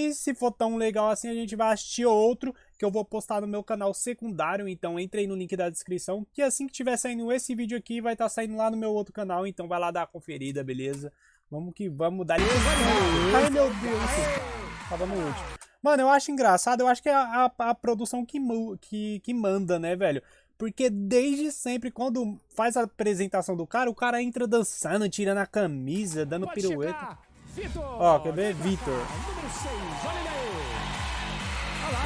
E se for tão legal assim, a gente vai assistir outro que eu vou postar no meu canal secundário. Então entre aí no link da descrição, que assim que tiver saindo esse vídeo aqui, vai estar saindo lá no meu outro canal. Então vai lá dar uma conferida, beleza? Vamos que vamos dar. Ai meu Deus, tava no último. Mano, eu acho engraçado, eu acho que é a produção que manda, né, velho? Porque desde sempre, quando faz a apresentação do cara, o cara entra dançando, tirando a camisa, dando pirueta. Ó, quer ver? Vitor.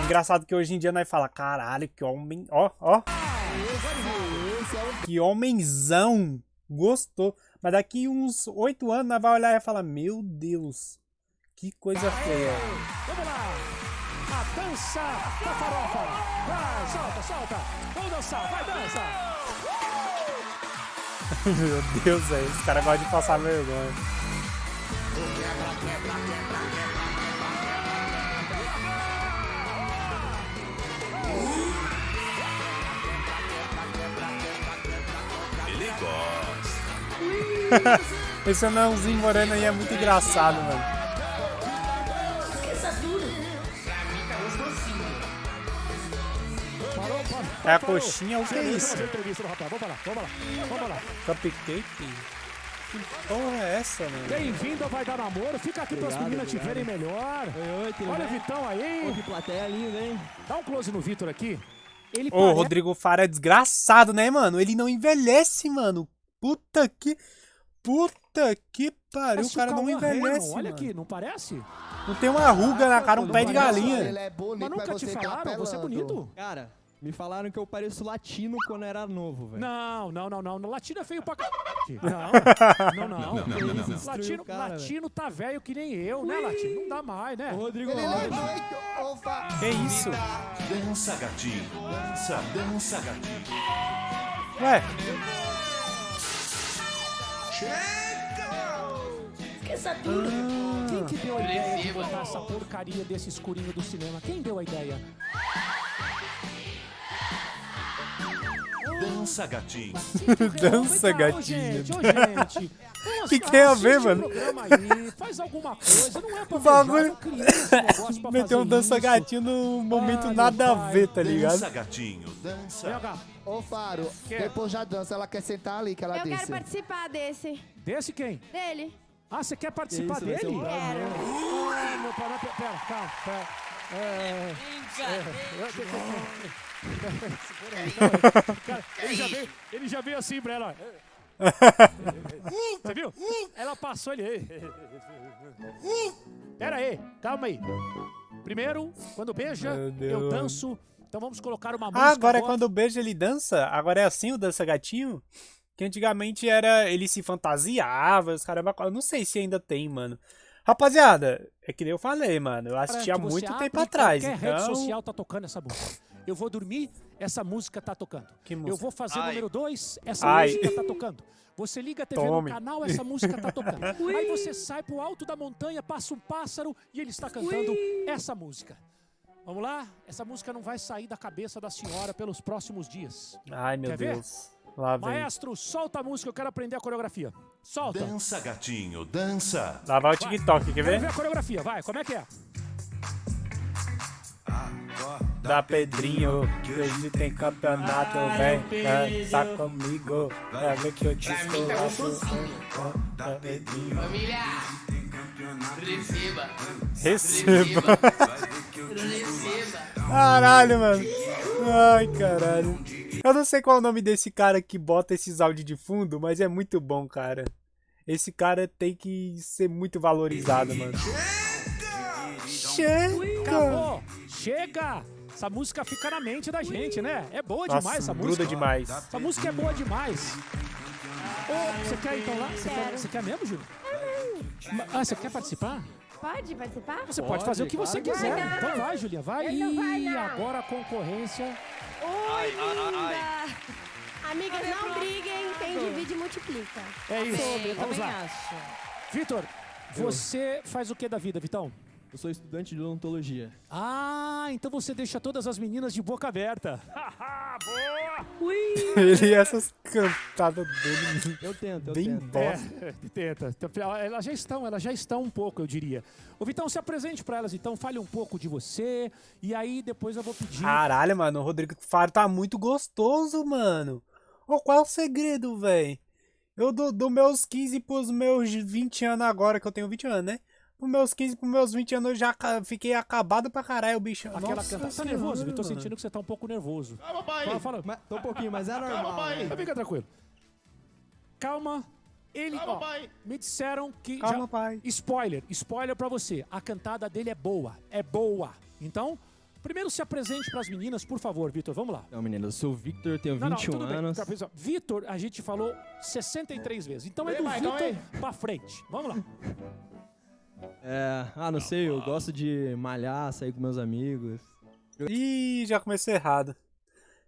Engraçado que hoje em dia nós fala, caralho, que homem, ó. Que homenzão. Gostou. Mas daqui uns 8 anos nós vai olhar e falar, meu Deus, que coisa feia. Vamos lá. A dança da farofa. Vai, solta. Vamos dançar, vai, dança. Meu Deus, velho. Esse cara gosta de passar vergonha. Ele gosta. Esse anãozinho moreno aí é muito engraçado, mano. É a coxinha, o que é isso? Vamos lá. Cupcake? Que porra é essa, mano? Bem-vindo ao Vai Dar Namoro. Fica aqui para as meninas te verem melhor. Olha o Vitão aí. Que plateia linda, hein? Dá um close no Vitor aqui. Ele Ô, Rodrigo Faro é desgraçado, né, mano? Ele não envelhece, mano. Puta que pariu. O cara não envelhece, Olha mano. aqui, não parece? Não tem uma ruga na cara, um pé de galinha. Ele é bonito, Mas nunca te falaram, você é bonito. Cara, me falaram que eu pareço latino quando era novo, velho. Não. Latino é feio pra c... Não. Latino tá velho que nem eu, né, Latino? Não dá mais, né? Rodrigo, Que isso? Dança, gatinho. Dança, gatinho. Ué, Esqueça tudo. Quem que deu a ideia de botar essa porcaria desse escurinho do cinema? Quem deu a ideia? Dança, gatinho. dança, Ô, gatinho. gente. Que tem a ver, Assiste mano? o programa aí, faz alguma coisa, não é pra O bagulho- beijar, não cria esse negócio pra Meteu um fazer dança isso. gatinho num momento Ai, nada meu a pai. ver, tá ligado? Dança, gatinho. Dança. BH, Ô, Faro, Que? depois da dança, ela quer sentar ali, que ela Eu quero disse. participar desse. desse quem? Dele. Ah, você quer participar Que isso, vai ser dele? um prazer. Quero. Ah, meu pai, pera, calma, pera. Cara, ele já veio assim pra ela. Você viu? Ela passou ele. Pera aí, calma aí. Primeiro, quando beija, Meu Deus. eu danço. Então vamos colocar uma música. Ah, agora é boa. quando beija ele dança? Agora é assim o dança gatinho? Que antigamente era ele se fantasiava, os caras. Eu não sei se ainda tem, mano. Rapaziada, é que nem eu falei, mano. Eu assisti há Que você muito abre tempo atrás. Qualquer rede Então, social tá tocando essa música. Eu vou dormir, essa música tá tocando. Que música? Eu vou fazer número 2, essa Ai. música tá tocando. Você liga a TV Tome. no canal, essa música tá tocando. Aí você sai pro alto da montanha, passa um pássaro e ele está cantando essa música. Vamos lá? Essa música não vai sair da cabeça da senhora pelos próximos dias. ai, meu Quer ver? Deus. Lá vem. Maestro, solta a música, eu quero aprender a coreografia. Solta. Dança, gatinho. Dança. Lá vai o TikTok, quer Quero ver? ver a coreografia, vai, como é que é? Da Pedrinho, que hoje tem campeonato, vem, tá comigo, vai ver que eu te esculacho. Da Pedrinho. Família, receba. Receba. Receba. Caralho, mano. Ai, caralho. Eu não sei qual é o nome desse cara que bota esses áudios de fundo, mas é muito bom, cara. Esse cara tem que ser muito valorizado, mano. Chega! Acabou! Chega! Essa música fica na mente da gente, né? É boa demais Nossa, essa gruda música. demais. Essa música é boa demais. Ô, você quer então lá? Você quer mesmo, Júlio? Ah, você quer participar? Pode participar? Você pode fazer o que você claro que quiser. vai. Então vai, Julia, vai. Ele não vai, E não. agora a concorrência. Oi, linda. Amigas, não briguem. Quem divide, multiplica. É isso. Sobre, Vamos lá. Vitor, você faz o que da vida, Vitão? Eu sou estudante de odontologia. Ah, então você deixa todas as meninas de boca aberta. Boa! Ele e essas cantadas dele. Eu tento, eu Bem tento. bosta. Tenta. Elas já estão um pouco, eu diria. Ô, Vitão, se apresente pra elas, então. Fale um pouco de você. E aí, depois eu vou pedir... Caralho, mano, o Rodrigo Faro tá muito gostoso, mano. Ô, qual é o segredo, velho? Eu do meus 15 pros meus 20 anos agora, que eu tenho 20 anos, né? Pros meus 15 pros meus 20 anos eu já fiquei acabado pra caralho, o bicho. Aquela Nossa canta. Tá senhora, nervoso? Eu tô mano. sentindo que você tá um pouco nervoso. Calma, pai. Fala. Mas, tô um pouquinho, mas é normal. pai. né? Fica tranquilo. Calma. Calma, pai. Me disseram que... Calma, pai. Spoiler pra você. A cantada dele é boa. É boa. Então, primeiro se apresente pras meninas, por favor, Vitor. Vamos lá. Então, menino, eu sou o Victor, tenho Não, 21 tudo bem. anos. Vitor, a gente falou 63 vezes. Então é Ei, do pai, calma Vitor pra frente. Vamos lá. Não sei, eu gosto de malhar, sair com meus amigos. Ih, já começou errado.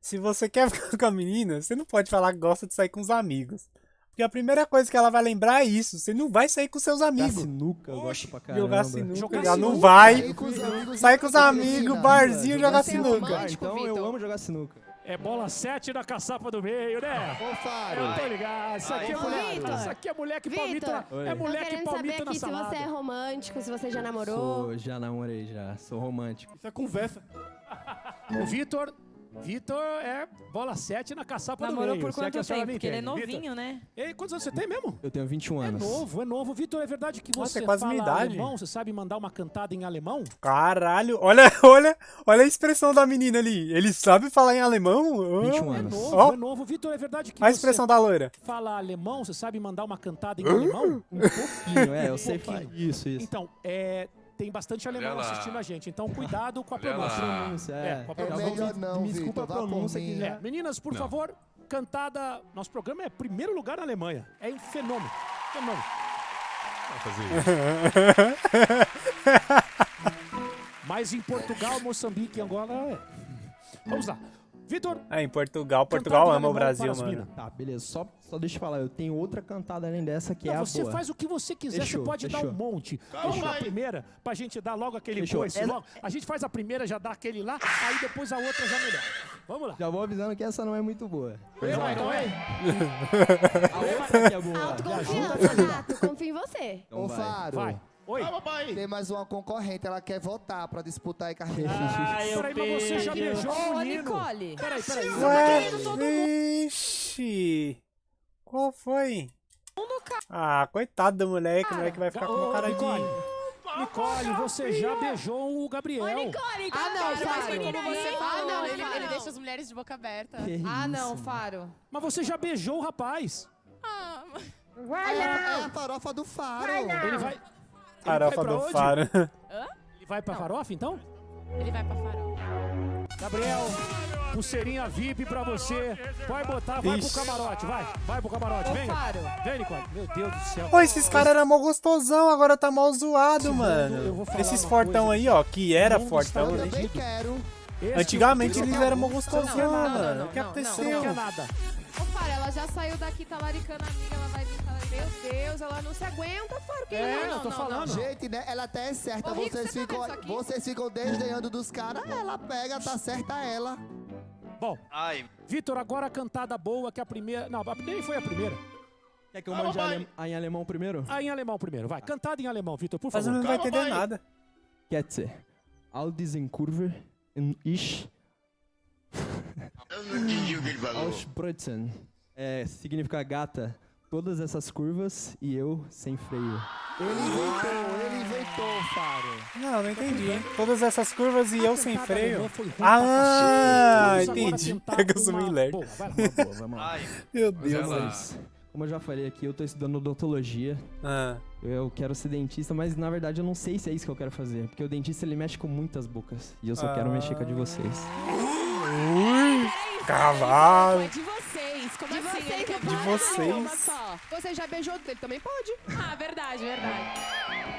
Se você quer ficar com a menina, você não pode falar que gosta de sair com os amigos. Porque a primeira coisa que ela vai lembrar é isso. Você não vai sair com seus Jogar amigos. sinuca, eu gosto pra caramba. Jogar sinuca. Jogar Ela não sinuca? vai. Sair com os amigos. Sai com os amigos, Menina. barzinho, jogar Você é sinuca. romântico. Então eu Vitor. amo jogar sinuca. É bola 7 na caçapa do meio, né? Ô, Faro. Eu tô ligado. Isso aqui é Ô, mulher. Vitor. Isso aqui é mulher que palmita. Vitor. Oi. É Tô mulher que querendo saber palmita na aqui se salada. você é romântico, se você já namorou. Já namorei, já. Sou romântico. Isso é conversa. O Vitor é bola 7 na caçapa do Namorou meio. por Se é que quanto a senhora tempo? me Porque ele é entende. novinho, né? Ei, quantos anos você tem mesmo? Eu tenho 21 anos. É novo. Vitor, é verdade que Nossa, você é quase fala minha idade. alemão? Você sabe mandar uma cantada em alemão? Caralho, olha a expressão da menina ali. Ele sabe falar em alemão? 21 É anos. novo, Ó. é novo. Vitor, é verdade que A você expressão da loira. fala alemão? Você sabe mandar uma cantada em alemão? Um pouquinho, eu sei que... Isso. Então, tem bastante alemão Olha lá. assistindo a gente. Então, cuidado com a Olha pronúncia. lá. Pronúncia, com a Já pronúncia. vou- Melhor não, Me desculpa a Vitor, vá por pronúncia mim. que já... Meninas, por Não. favor, cantada. Nosso programa é primeiro lugar na Alemanha. É um fenômeno. Fenômeno. Vai fazer isso. Mas em Portugal, Moçambique e Angola é. Vamos lá. Vitor, Em Portugal cantada em ama o alemão Brasil, para as mano. minas. Tá, beleza. Só deixa eu falar. Eu tenho outra cantada além dessa que é Não, a você boa. faz o que você quiser, Fechou, você pode dar fechou. um monte. Calma, Deixa a pai. primeira, pra gente dar logo aquele Fechou. coice logo. A gente faz a primeira, já dá aquele lá, aí depois a outra já melhora. Vamos lá. Já vou avisando que essa não é muito boa. Ei, pai, calma aí. A outra que é boa. Autoconfiança, Renato. Confio em você. Então Ô, vai. Faro. Vai. Oi. Calma, pai. Tem mais uma concorrente, ela quer votar pra disputar aí com a gente. Peraí, mas você já beijou o Ô, menino. Nicole. Peraí. Ué, ixi. Qual foi? Ah, coitado do moleque. O moleque vai ficar com uma cara Nicole. de... Nicole, você já beijou o Gabriel. Nicole, Ah, não, mas Faro. foi como você Ah, falou. não, ele Faro. deixa as mulheres de boca aberta. Que Ah, não, isso? Faro. Mas você já beijou o rapaz. É a farofa do Faro. Ele vai. Farofa pra do onde? Faro. Ele vai pra farofa, então? Ele vai pra farol. Gabriel, pulseirinha VIP pra você. Vai botar, vai pro Ixi. camarote, vai pro camarote. Ô, Vem, Faro. vem, Nicole. Meu Deus do céu. Pô, esses caras eram mó gostosão, agora tá mal zoado, eu mano. vou falar Esses uma fortão coisa. aí, ó, que era Não fortão, Eu né? também quero. Esse Antigamente é o- eles eram mó gostosão, Não, não, mano. não, O que não, aconteceu? Não quer nada. Ô, Faro, ela já saiu daqui talaricando a amiga, ela vai vir falar, meu Deus, ela não se aguenta, Faro. Que Eu tô falando. Gente, né? Ela até é certa. Ô, Rico, Vocês você tá vendo isso aqui? vocês ficam desdenhando dos caras. Ela pega, tá certa ela. Bom, Vitor, agora a cantada boa, que a primeira... Não, nem foi a primeira. Quer que eu mande em alemão primeiro? Ah, em alemão primeiro, vai. Cantada em alemão, Vitor, por Mas favor. não vai Calma, entender pai. nada. Ketze. All diesen Kurve in ich Ausspritzen. Significa gata. Todas essas curvas e eu sem freio. Ele inventou, Faro. Não entendi. Todas essas curvas e eu sem Cantada freio. alemã foi ruim Ah, pra cacete. Vamos agora entendi. tentar É que eu sou uma meio lerdo. boa, vai lá. Boa, vamos lá. Meu Mas Deus. ela- Mas, como eu já falei aqui, eu tô estudando odontologia. Ah, Eu quero ser dentista, mas na verdade eu não sei se é isso que eu quero fazer. Porque o dentista ele mexe com muitas bocas. E eu só quero mexer com a de vocês. cavalo. É de vocês, como De assim? vocês, Ele quer De falar, vocês. calma só. Você já beijou ele também pode? Ah, verdade.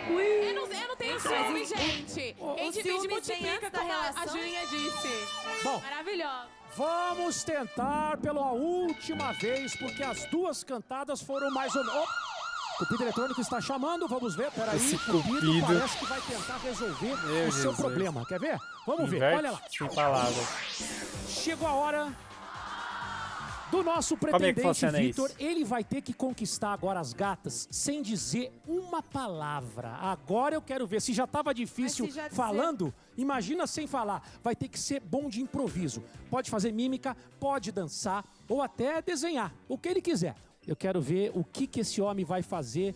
Eu não tenho ciúme, gente. Quem divide ciúmes vem multiplica, antes da como a relação? Julinha disse. Bom, Maravilhosa. vamos tentar pela última vez, porque as duas cantadas foram mais ou menos... Cupido eletrônico está chamando, vamos ver. Peraí, Esse Cupido Cupido. parece que vai tentar resolver o seu Jesus. problema. Quer ver? Vamos ver, Inverte olha lá. sem palavras. Chegou a hora Do nosso Como é que pretendente funciona Vitor, isso? ele vai ter que conquistar agora as gatas sem dizer uma palavra. Agora eu quero ver. Se já tava difícil Mas se já dizer- falando, imagina sem falar. Vai ter que ser bom de improviso. Pode fazer mímica, pode dançar ou até desenhar. O que ele quiser. Eu quero ver o que esse homem vai fazer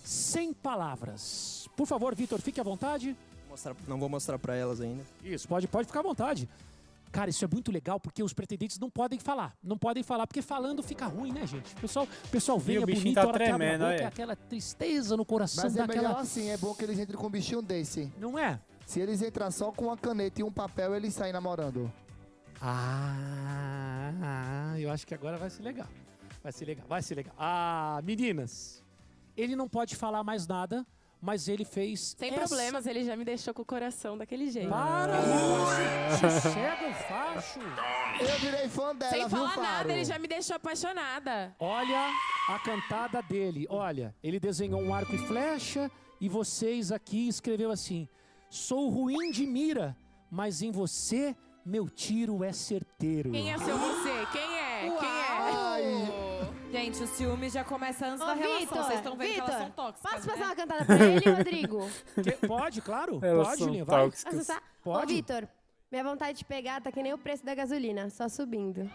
sem palavras. Por favor, Vitor, fique à vontade. Não vou mostrar pra elas ainda. Isso, pode ficar à vontade. Cara, isso é muito legal porque os pretendentes não podem falar. Não podem falar, porque falando fica ruim, né, gente? O pessoal vem, E o é bichinho bonito, a tá hora que abre a tremendo, boca, olha. é aquela tristeza no coração Mas é daquela... melhor assim, é bom que eles entrem com um bichinho desse. Não é? Se eles entrar só com uma caneta e um papel, eles saem namorando. Eu acho que agora vai ser legal. Vai ser legal, vai ser legal. Ah, meninas, ele não pode falar mais nada, mas ele fez... Sem essa- problemas, ele já me deixou com o coração daquele jeito. Para, moço! Sossega o facho! Eu virei fã dela, Sem viu, falar Faro? nada, ele já me deixou apaixonada. Olha a cantada dele. Olha, ele desenhou um arco e flecha e vocês aqui escreveu assim: sou ruim de mira, mas em você meu tiro é certeiro. Quem é seu você? Quem é? Quem é? Gente, o ciúme já começa antes Ô, da relação. Vitor, Vocês estão vendo que elas são Vitor, tóxicas, posso né? fazer uma cantada pra ele, Rodrigo? Pode, claro. Elas Pode, são Julinha, vai. tóxicas. Posso usar? Ô, Pode. Vitor, minha vontade de pegar tá que nem o preço da gasolina, só subindo.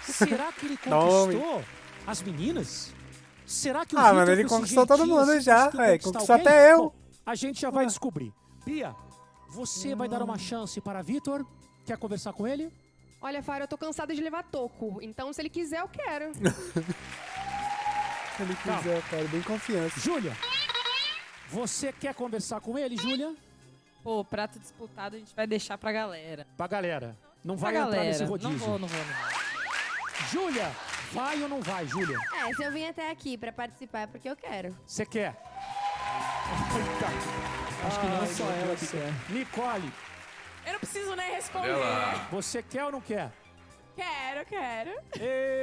Será que ele Tome. conquistou as meninas? Será que o Ah, Vitor, mano, ele com esse conquistou todo jeitinho, mundo assim, já, conseguiu velho. conquistar Conquistou alguém? até eu. Bom, a gente já vai descobrir. Bia, você vai dar uma chance para Vitor? Quer conversar com ele? Olha, Faro, eu tô cansada de levar toco. Então, se ele quiser, eu quero. Se ele quiser, cara, bem confiança. Júlia, você quer conversar com ele, Júlia? Pô, prato disputado a gente vai deixar pra galera. Pra galera. Não Pra vai entrar galera. nesse rodízio. Não vou. Júlia, vai ou não vai, Júlia? É, se eu vim até aqui pra participar é porque eu quero. Você quer? Acho que não é só ela que quer. Nicole, Eu não preciso nem responder. você quer ou não quer? Quero. Ê,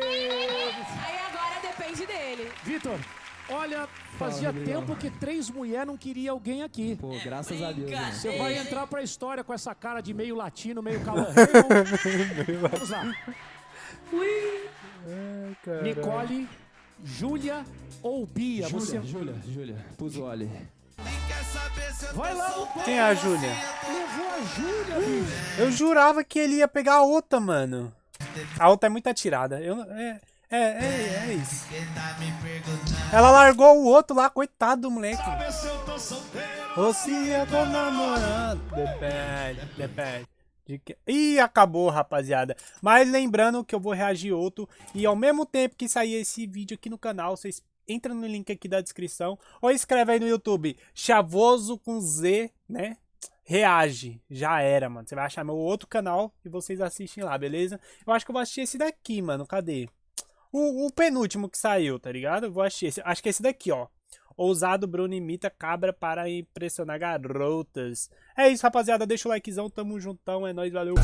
Aí agora depende dele. Vitor, olha, fazia Rodrigão. tempo que 3 mulheres não queriam alguém aqui. Pô, graças a Deus. Né? Você vai entrar pra história com essa cara de meio latino, meio Cauã Raymond. Vamos lá. Nicole, Júlia ou Bia? Você Júlia, Puzzoli. vai lá. Quem é a Júlia? Levou a Júlia, bicho. Eu jurava que ele ia pegar a outra, mano. A outra é muito atirada. É isso. Ela largou o outro lá, coitado do moleque. Ou se eu tô namorando. Depende. Ih, acabou, rapaziada. Mas lembrando que eu vou reagir outro. E ao mesmo tempo que sair esse vídeo aqui no canal, vocês entram no link aqui da descrição. Ou escreve aí no YouTube, Chavoso com Z, né? Reage. Já era, mano. Você vai achar meu outro canal e vocês assistem lá, beleza? Eu acho que eu vou assistir esse daqui, mano. Cadê? O penúltimo que saiu, tá ligado? Eu vou assistir esse. Acho que é esse daqui, ó. Ousado Bruno imita cabra para impressionar garotas. É isso, rapaziada. Deixa o likezão. Tamo juntão. É nóis. Valeu.